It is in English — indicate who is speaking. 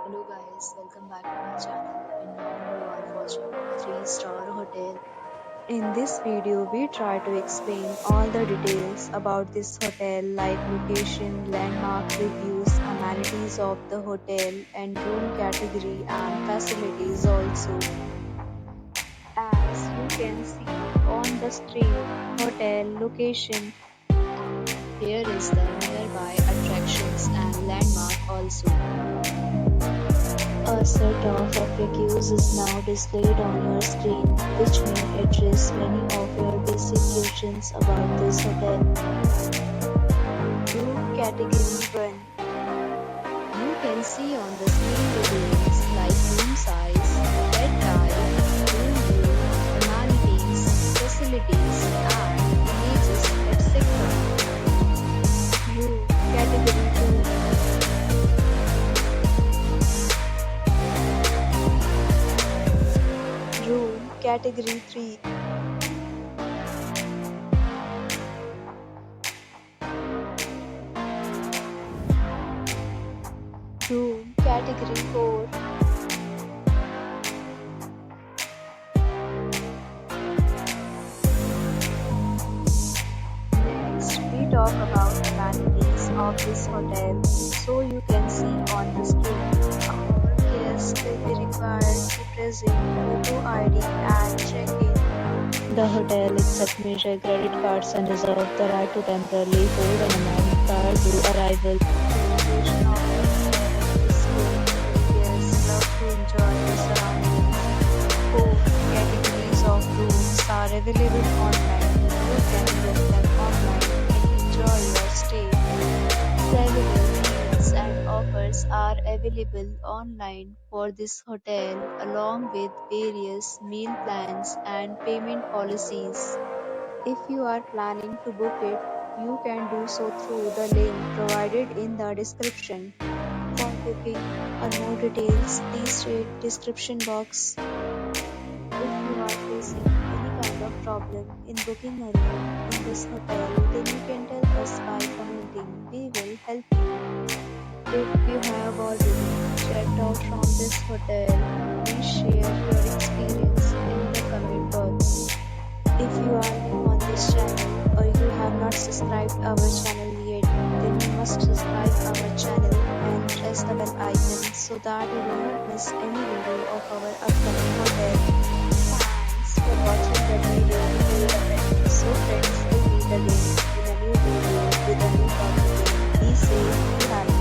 Speaker 1: Hello guys, welcome back to my channel and now you are watching a 3-star hotel. In this video, we try to explain all the details about this hotel like location, landmark reviews, amenities of the hotel and room category and facilities also. As you can see on the screen, hotel location. Here is the nearby attractions and landmark also. A set of FAQs is now displayed on your screen, which may address many of your basic questions about this hotel. Room Category 1. You can see on the screen details like room size, bed type, room view, amenities, facilities, and images, etc. Room Category 2. Room Category 3. Room Category 4. Next, we talk about amenities of this hotel. So you can see on the screen, our guests will be required to present photo ID and check in. The hotel accepts major credit cards and reserves the right to temporarily hold an amount prior to arrival. The location of the hotel is good. Guests love to enjoy the surroundings. 4 categories of rooms are available online. You can book them online and enjoy your stay. Several deals and offers are available online for this hotel, along with various meal plans and payment policies. If you are planning to book it, you can do so through the link provided in the description. For booking or more details, please read description box. If you are facing any kind of problem in booking a room in this hotel, then you can tell us by commenting. We will help you. If you have already checked out from this hotel, please share your experience in the comment box. If you are new on this channel or you have not subscribed our channel yet, then you must subscribe our channel and press the bell icon so that you do not miss any video of our upcoming hotel. Thanks for watching the video till the end. So friends, we'll meet again in a new video with a new topic. Be safe, be happy.